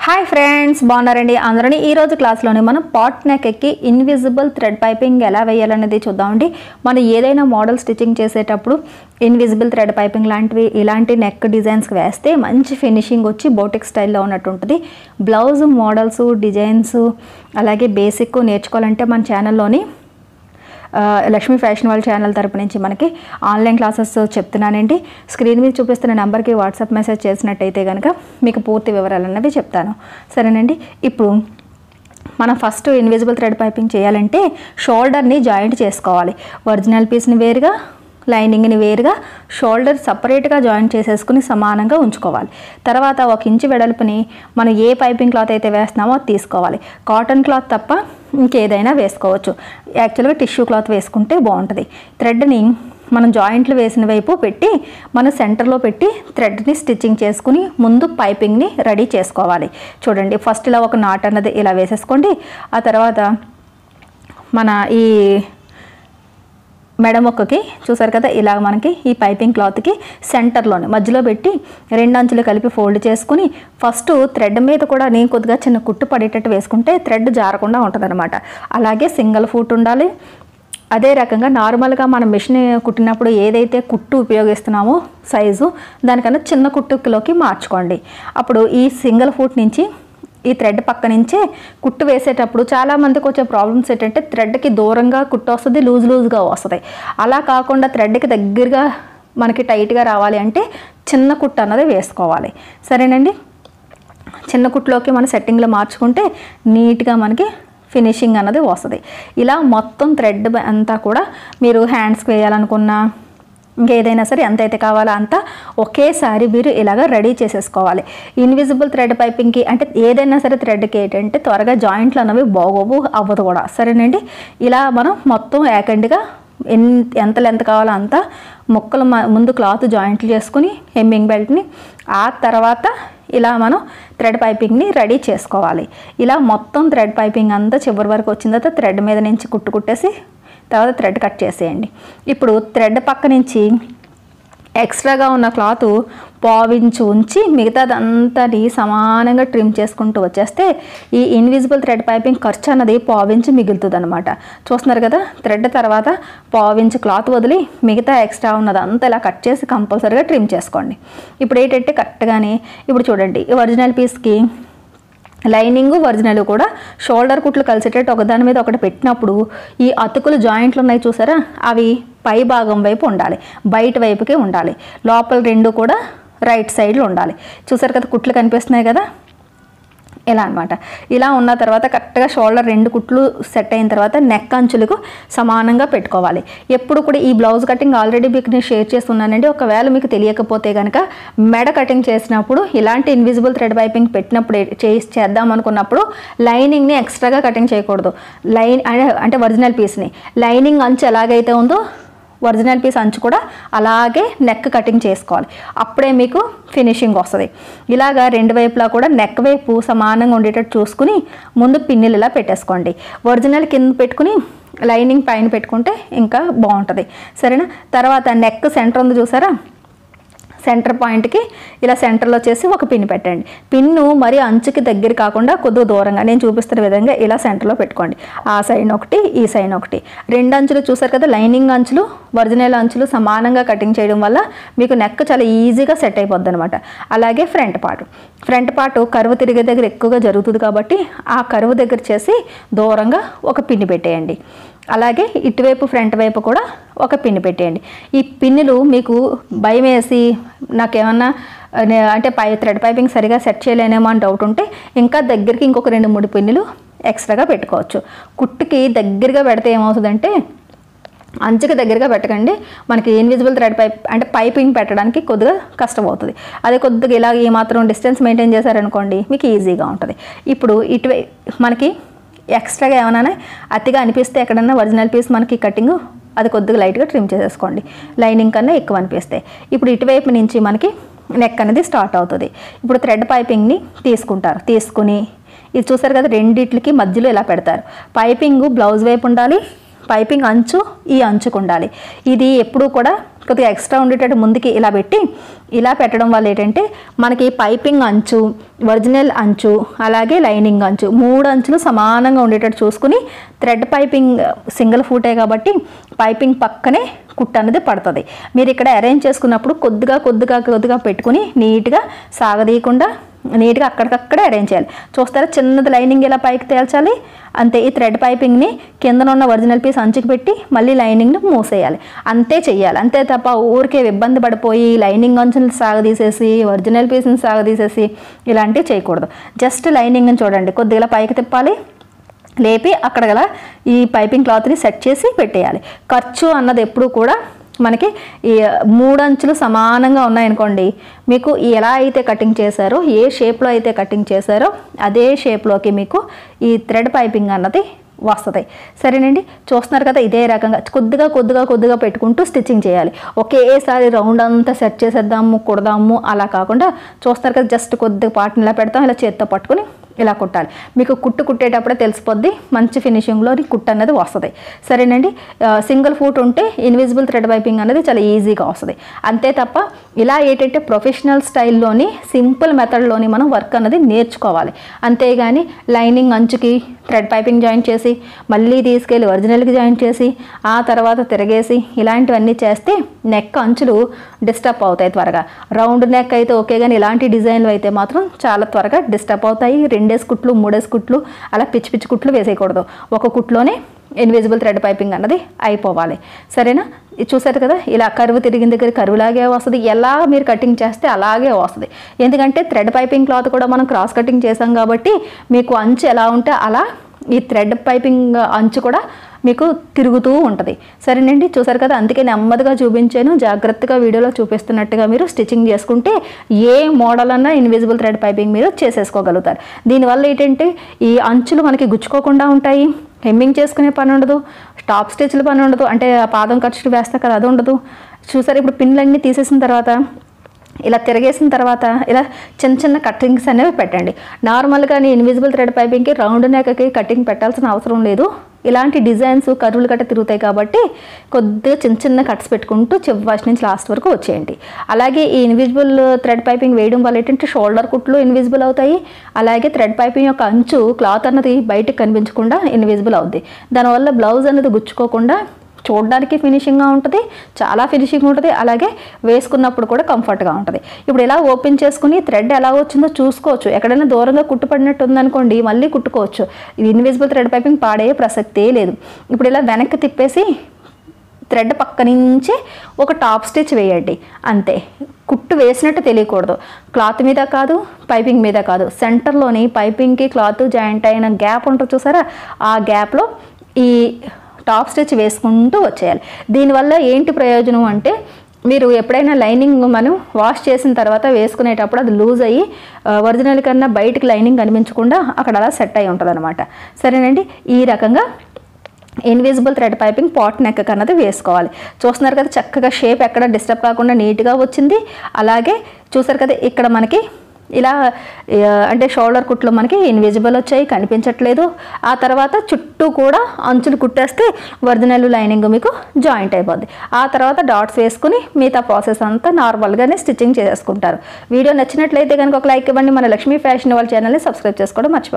Hi friends, బాగున్నారండి అందరూ. ఈరోజు క్లాస్లోనే మనం పాట్ నెక్కి ఇన్విజిబుల్ థ్రెడ్ పైపింగ్ ఎలా వేయాలనేది చూద్దామండి. మనం ఏదైనా మోడల్ స్టిచ్చింగ్ చేసేటప్పుడు ఇన్విజిబుల్ థ్రెడ్ పైపింగ్ లాంటివి ఇలాంటి నెక్ డిజైన్స్కి వేస్తే మంచి ఫినిషింగ్ వచ్చి బోటిక్ స్టైల్లో ఉన్నట్టు ఉంటుంది. బ్లౌజ్ మోడల్స్, డిజైన్స్ అలాగే బేసిక్ నేర్చుకోవాలంటే మన ఛానల్లోని లక్ష్మీ ఫ్యాషన్ వాళ్ళ ఛానల్ తరపు నుంచి మనకి ఆన్లైన్ క్లాసెస్ చెప్తున్నానండి. స్క్రీన్ మీద చూపిస్తున్న నెంబర్కి వాట్సాప్ మెసేజ్ చేసినట్టయితే కనుక మీకు పూర్తి వివరాలు అన్నవి చెప్తాను. సరేనండి. ఇప్పుడు మనం ఫస్ట్ ఇన్విజిబుల్ థ్రెడ్ పైపింగ్ చేయాలంటే షోల్డర్ని జాయింట్ చేసుకోవాలి. ఒరిజినల్ పీస్ని వేరుగా, లైనింగ్ని వేరుగా, షోల్డర్ సపరేట్గా జాయింట్ చేసేసుకుని సమానంగా ఉంచుకోవాలి. తర్వాత 1 ఇంచు వెడల్పుని మనం ఏ పైపింగ్ క్లాత్ అయితే వేస్తున్నామో అది తీసుకోవాలి. కాటన్ క్లాత్ తప్ప ఇంకేదైనా వేసుకోవచ్చు. యాక్చువల్గా టిష్యూ క్లాత్ వేసుకుంటే బాగుంటుంది. థ్రెడ్ని మనం జాయింట్లు వేసిన వైపు పెట్టి మన సెంటర్లో పెట్టి థ్రెడ్ని స్టిచ్చింగ్ చేసుకుని ముందు పైపింగ్ని రెడీ చేసుకోవాలి. చూడండి, ఫస్ట్ ఇలా ఒక నాట్ అన్నది ఇలా వేసేసుకోండి. ఆ తర్వాత మన ఈ మెడ మొక్కకి చూసారు కదా, ఇలా మనకి ఈ పైపింగ్ క్లాత్కి సెంటర్లోనే మధ్యలో పెట్టి 2 అంచులు కలిపి ఫోల్డ్ చేసుకుని ఫస్ట్ థ్రెడ్ మీద కూడా నేను కొద్దిగా చిన్న కుట్టు పడేటట్టు వేసుకుంటే థ్రెడ్ జారకుండా ఉంటుంది. అలాగే సింగిల్ ఫూట్ ఉండాలి. అదే రకంగా నార్మల్గా మనం మిషన్ కుట్టినప్పుడు ఏదైతే కుట్టు ఉపయోగిస్తున్నామో సైజు దానికన్నా చిన్న కుట్టులోకి మార్చుకోండి. అప్పుడు ఈ సింగిల్ ఫూట్ నుంచి ఈ థ్రెడ్ పక్క నుంచే కుట్టు వేసేటప్పుడు చాలామందికి వచ్చే ప్రాబ్లమ్స్ ఏంటంటే థ్రెడ్కి దూరంగా కుట్టు వస్తుంది, లూజ్గా వస్తుంది. అలా కాకుండా థ్రెడ్కి దగ్గరగా మనకి టైట్గా రావాలి అంటే చిన్న కుట్టు అన్నది వేసుకోవాలి. సరేనండి. చిన్న కుట్టులోకి మన సెట్టింగ్లో మార్చుకుంటే నీట్గా మనకి ఫినిషింగ్ అన్నది వస్తుంది. ఇలా మొత్తం థ్రెడ్ అంతా కూడా మీరు హ్యాండ్స్కి వేయాలనుకున్నా ఇంకేదైనా సరే ఎంతైతే కావాలో అంతా ఒకేసారి మీరు ఇలాగ రెడీ చేసేసుకోవాలి. ఇన్విజిబుల్ థ్రెడ్ పైపింగ్కి అంటే ఏదైనా సరే థ్రెడ్కి ఏంటంటే త్వరగా జాయింట్లు అనేవి బాగోవు, అవ్వదు కూడా. సరేనండి. ఇలా మనం మొత్తం ఏకండిగా ఎంత లెంత్ కావాలో అంత ముక్కలు ముందు క్లాత్ జాయింట్లు చేసుకుని హెమ్మింగ్ బెల్ట్ని ఆ తర్వాత ఇలా మనం థ్రెడ్ పైపింగ్ని రెడీ చేసుకోవాలి. ఇలా మొత్తం థ్రెడ్ పైపింగ్ అంతా చివరి వరకు వచ్చిన తర్వాత థ్రెడ్ మీద నుంచి కుట్టేసి తర్వాత థ్రెడ్ కట్ చేసేయండి. ఇప్పుడు థ్రెడ్ పక్క నుంచి ఎక్స్ట్రాగా ఉన్న క్లాత్ 1/4 ఇంచు ఉంచి మిగతాదంతా సమానంగా ట్రిమ్ చేసుకుంటూ వచ్చేస్తే ఈ ఇన్విజిబుల్ థ్రెడ్ పైపింగ్ ఖర్చు అన్నది 1/4 ఇంచు మిగులుతుంది అనమాట. చూస్తున్నారు కదా, థ్రెడ్ తర్వాత 1/4 ఇంచు క్లాత్ వదిలి మిగతా ఎక్స్ట్రా ఉన్నదంతా ఇలా కట్ చేసి కంపల్సరీగా ట్రిమ్ చేసుకోండి. ఇప్పుడు ఏంటంటే కరెక్ట్గానే ఇప్పుడు చూడండి, ఈ ఒరిజినల్ పీస్కి లైనింగ్ ఒరిజినల్ కూడా షోల్డర్ కుట్లు కలిసేటట్టు ఒకదాని మీద ఒకటి పెట్టినప్పుడు ఈ అతుకులు జాయింట్లు ఉన్నాయి చూసారా, అవి పై భాగం వైపు ఉండాలి, బయట వైపుకే ఉండాలి. లోపల 2 కూడా రైట్ సైడ్లో ఉండాలి. చూసారు కదా, కుట్లు కనిపిస్తున్నాయి కదా, ఇలా అనమాట. ఇలా ఉన్న తర్వాత కరెక్ట్గా షోల్డర్ 2 కుట్లు సెట్ అయిన తర్వాత నెక్ అంచులకు సమానంగా పెట్టుకోవాలి. ఎప్పుడు కూడా ఈ బ్లౌజ్ కటింగ్ ఆల్రెడీ మీకు నేను షేర్ చేస్తున్నానండి. ఒకవేళ మీకు తెలియకపోతే కనుక మెడ కటింగ్ చేసినప్పుడు ఇలాంటి ఇన్విజిబుల్ థ్రెడ్ పైపింగ్ పెట్టినప్పుడు చేద్దాం అనుకున్నప్పుడు లైనింగ్ని ఎక్స్ట్రాగా కటింగ్ చేయకూడదు. అంటే ఒరిజినల్ పీస్ని లైనింగ్ అంచు ఎలాగైతే ఉందో ఒరిజినల్ పీస్ అంచు కూడా అలాగే నెక్ కటింగ్ చేసుకోవాలి. అప్పుడే మీకు ఫినిషింగ్ వస్తుంది. ఇలాగా 2 వైపులా కూడా నెక్ వైపు సమానంగా ఉండేటట్టు చూసుకుని ముందు పిన్నులు ఇలా పెట్టేసుకోండి. ఒరిజినల్ కింద పెట్టుకుని లైనింగ్ పైన పెట్టుకుంటే ఇంకా బాగుంటుంది. సరేనా. తర్వాత నెక్ సెంటర్ ఉంది చూసారా, సెంటర్ పాయింట్కి ఇలా సెంటర్లో చేసి ఒక పిన్ పెట్టండి. పిన్ను మరి అంచుకి దగ్గర కాకుండా కొద్దిగా దూరంగా నేను చూపిస్తున్న విధంగా ఇలా సెంటర్లో పెట్టుకోండి. ఆ సైడ్ ఒకటి, ఈ సైడ్ ఒకటి, 2 అంచులు చూసారు కదా, లైనింగ్ అంచులు ఒరిజినల్ అంచులు సమానంగా కటింగ్ చేయడం వల్ల మీకు నెక్ చాలా ఈజీగా సెట్ అయిపోద్ది అనమాట. అలాగే ఫ్రంట్ పార్ట్ కరువు తిరిగే దగ్గర ఎక్కువగా జరుగుతుంది కాబట్టి ఆ కరువు దగ్గర చేసి దూరంగా ఒక పిన్ పెట్టేయండి. అలాగే ఇటువైపు ఫ్రంట్ వైపు కూడా ఒక పిన్ పెట్టేయండి. ఈ పిన్నులు మీకు భయం వేసి నాకేమన్నా అంటే థ్రెడ్ పైపింగ్ సరిగా సెట్ చేయలేనేమో అని డౌట్ ఉంటే ఇంకా దగ్గరికి ఇంకొక 2-3 పిన్నులు ఎక్స్ట్రాగా పెట్టుకోవచ్చు. కుట్టుకి దగ్గరగా పెడితే ఏమవుతుందంటే అంచుకి దగ్గరగా పెట్టకండి, మనకి ఇన్విజిబుల్ థ్రెడ్ అంటే పైపింగ్ పెట్టడానికి కొద్దిగా కష్టం అవుతుంది. అదే కొద్దిగా ఇలా ఈ మాత్రం డిస్టెన్స్ మెయింటైన్ చేశారనుకోండి మీకు ఈజీగా ఉంటుంది. ఇప్పుడు మనకి ఎక్స్ట్రాగా ఏమైనా అతిగా అనిపిస్తే ఎక్కడన్నా ఒరిజినల్ పీస్ మనకి కటింగ్ అది కొద్దిగా లైట్గా ట్రిమ్ చేసేసుకోండి, లైనింగ్ కన్నా ఎక్కువ అనిపిస్తే. ఇప్పుడు ఇటువైపు నుంచి మనకి నెక్ అనేది స్టార్ట్ అవుతుంది. ఇప్పుడు థ్రెడ్ పైపింగ్ని తీసుకుని ఇది చూసారు కదా, రెండిట్లకి మధ్యలో ఇలా పెడతారు. పైపింగ్ బ్లౌజ్ వైపు ఉండాలి, పైపింగ్ అంచు ఈ అంచుకు ఉండాలి. ఇది ఎప్పుడూ కూడా కొద్దిగా ఎక్స్ట్రా ఉండేటట్టు ముందుకి ఇలా పెట్టి ఇలా పెట్టడం వల్ల ఏంటంటే మనకి పైపింగ్ అంచు, ఒరిజినల్ అంచు, అలాగే లైనింగ్ అంచు 3 అంచులు సమానంగా ఉండేటట్టు చూసుకుని థ్రెడ్ పైపింగ్ సింగిల్ ఫూటే కాబట్టి పైపింగ్ పక్కనే కుట్టు అనేది పడుతుంది. మీరు ఇక్కడ అరేంజ్ చేసుకున్నప్పుడు కొద్దిగా పెట్టుకుని నీట్గా సాగదీయకుండా నీట్గా అక్కడికక్కడే అరేంజ్ చేయాలి. చూస్తారా చిన్నది లైనింగ్ ఇలా పైకి తేల్చాలి అంతే. ఈ థ్రెడ్ పైపింగ్ని కిందనున్న ఒరిజినల్ పీస్ అంచుకి పెట్టి మళ్ళీ లైనింగ్ని మూసేయాలి. అంతే చెయ్యాలి. అంతే తప్ప ఊరికే ఇబ్బంది పడిపోయి లైనింగ్ అంచుని సాగదీసేసి ఒరిజినల్ పీస్ని సాగదీసేసి ఇలాంటివి చేయకూడదు. జస్ట్ లైనింగ్ని చూడండి కొద్దిగా పైకి తిప్పాలి, లేపి అక్కడ గల ఈ పైపింగ్ క్లాత్ని సెట్ చేసి పెట్టేయాలి. ఖర్చు అన్నది ఎప్పుడు కూడా మనకి ఈ 3 అంచులు సమానంగా ఉన్నాయనుకోండి, మీకు ఎలా అయితే కటింగ్ చేశారో ఏ షేప్లో అయితే కటింగ్ చేశారో అదే షేప్లోకి మీకు ఈ థ్రెడ్ పైపింగ్ అన్నది వస్తుంది. సరేనండి, చూస్తున్నారు కదా ఇదే రకంగా కొద్దిగా పెట్టుకుంటూ స్టిచ్చింగ్ చేయాలి. ఒకేసారి రౌండ్ అంతా సెట్ చేసేద్దాము కుడదాము అలా కాకుండా చూస్తున్నారు కదా జస్ట్ కొద్దిగా పార్ట్ని ఇలా పెడతాం, ఇలా చేత్తో పట్టుకుని ఇలా కుట్టాలి. మీకు కుట్టేటప్పుడే తెలిసిపోద్ది మంచి ఫినిషింగ్లో కుట్టు అనేది వస్తుంది. సరేనండి, సింగిల్ ఫూట్ ఉంటే ఇన్విజిబుల్ థ్రెడ్ పైపింగ్ అనేది చాలా ఈజీగా వస్తుంది. అంతే తప్ప ఇలా ఏంటంటే ప్రొఫెషనల్ స్టైల్లోని సింపుల్ మెథడ్లోని మనం వర్క్ అనేది నేర్చుకోవాలి. అంతేగాని లైనింగ్ అంచుకి థ్రెడ్ పైపింగ్ జాయిన్ చేసి మళ్ళీ తీసుకెళ్ళి ఒరిజినల్కి జాయిన్ చేసి ఆ తర్వాత తిరగేసి ఇలాంటివన్నీ చేస్తే నెక్ అంచులు డిస్టర్బ్ అవుతాయి త్వరగా. రౌండ్ నెక్ అయితే ఓకే, కానీ ఇలాంటి డిజైన్లు అయితే మాత్రం చాలా త్వరగా డిస్టర్బ్ అవుతాయి. 2 కుట్లు 3 కుట్లు అలా పిచ్చి కుట్లు వేసేయకూడదు. ఒక కుట్లోనే ఇన్విజిబుల్ థ్రెడ్ పైపింగ్ అన్నది అయిపోవాలి. సరేనా, చూసారు కదా ఇలా కరువు తిరిగిన దగ్గర కరువులాగే వస్తుంది. ఎలా మీరు కటింగ్ చేస్తే అలాగే వస్తుంది. ఎందుకంటే థ్రెడ్ పైపింగ్ క్లాత్ కూడా మనం క్రాస్ కటింగ్ చేసాం కాబట్టి మీకు అంచు ఎలా ఉంటే అలా ఈ థ్రెడ్ పైపింగ్ అంచు కూడా మీకు తిరుగుతూ ఉంటుంది. సరేనండి, చూసారు కదా అందుకే నెమ్మదిగా చూపించాను. జాగ్రత్తగా వీడియోలో చూపిస్తున్నట్టుగా మీరు స్టిచ్చింగ్ చేసుకుంటే ఏ మోడల్ అన్నా ఇన్విజిబుల్ థ్రెడ్ పైపింగ్ మీరు చేసేసుకోగలుగుతారు. దీనివల్ల ఏంటంటే ఈ అంచులు మనకి గుచ్చుకోకుండా ఉంటాయి, హెమ్మింగ్ చేసుకునే పని ఉండదు, టాప్ స్టిచ్ల పని ఉండదు, అంటే పాదం ఖర్చులు వేస్తా కదా అది ఉండదు. చూసారు ఇప్పుడు పిన్లన్నీ తీసేసిన తర్వాత ఇలా తిరగేసిన తర్వాత ఇలా చిన్న కటింగ్స్ అనేవి పెట్టండి. నార్మల్గా ఇన్విజిబుల్ థ్రెడ్ పైపింగ్కి రౌండ్ నెక్కి కటింగ్ పెట్టాల్సిన అవసరం లేదు. ఇలాంటి డిజైన్స్ కరువులు గట్ట తిరుగుతాయి కాబట్టి కొద్దిగా చిన్న కట్స్ పెట్టుకుంటూ ఫస్ట్ నుంచి లాస్ట్ వరకు వచ్చేయండి. అలాగే ఈ ఇన్విజిబుల్ థ్రెడ్ పైపింగ్ వేయడం వల్ల ఏంటంటే షోల్డర్ కుట్లు ఇన్విజిబుల్ అవుతాయి. అలాగే థ్రెడ్ పైపింగ్ యొక్క అంచు క్లాత్ అన్నది బయటకు కనిపించకుండా ఇన్విజిబుల్ అవుద్ది. దానివల్ల బ్లౌజ్ అనేది గుచ్చుకోకుండా చూడడానికి ఫినిషింగ్గా ఉంటుంది, చాలా ఫినిషింగ్ ఉంటుంది. అలాగే వేసుకున్నప్పుడు కూడా కంఫర్ట్గా ఉంటుంది. ఇప్పుడు ఇలా ఓపెన్ చేసుకుని థ్రెడ్ ఎలా వచ్చిందో చూసుకోవచ్చు. ఎక్కడైనా దూరంగా కుట్టుపడినట్టు ఉందనుకోండి మళ్ళీ కుట్టుకోవచ్చు. ఇది ఇన్విజిబుల్ థ్రెడ్ పైపింగ్ పాడే ప్రసక్తే లేదు. ఇప్పుడు ఇలా వెనక్కి తిప్పేసి థ్రెడ్ పక్క నుంచి ఒక టాప్ స్టిచ్ వేయండి అంతే. కుట్టు వేసినట్టు తెలియకూడదు. క్లాత్ మీద కాదు, పైపింగ్ మీద కాదు, సెంటర్లోని పైపింగ్కి క్లాత్ జాయింట్ అయిన గ్యాప్ ఉంటుంది చూసారా, ఆ గ్యాప్లో ఈ టాప్ స్టిచ్ వేసుకుంటూ వచ్చేయాలి. దీనివల్ల ఏంటి ప్రయోజనం అంటే మీరు ఎప్పుడైనా లైనింగ్ మనం వాష్ చేసిన తర్వాత వేసుకునేటప్పుడు అది లూజ్ అయ్యి ఒరిజినల్ కన్నా బయటికి లైనింగ్ కనిపించకుండా అక్కడ అలా సెట్ అయి ఉంటుంది అనమాట. సరేనండి, ఈ రకంగా invisible thread piping pot neck అన్నది వేసుకోవాలి. చూస్తున్నారు కదా చక్కగా షేప్ ఎక్కడ డిస్టర్బ్ కాకుండా నీట్గా వచ్చింది. అలాగే చూసారు కదా ఇక్కడ మనకి ఇలా అంటే షోల్డర్ కుట్లు మనకి ఇన్విజిబుల్ వచ్చాయి, కనిపించట్లేదు. ఆ తర్వాత చుట్టూ కూడా అంచులు కుట్టేస్తే ఒరిజినల్ లైనింగ్ మీకు జాయింట్ అయిపోద్ది. ఆ తర్వాత డాట్స్ వేసుకుని మిగతా ప్రాసెస్ అంతా నార్మల్గానే స్టిచ్చింగ్ చేసుకుంటారు. వీడియో నచ్చినట్లయితే కనుక ఒక లైక్ ఇవ్వండి. మన లక్ష్మీ ఫ్యాషన్ వాళ్ళ ఛానల్ని సబ్స్క్రైబ్ చేసుకోవడం మర్చిపోకండి.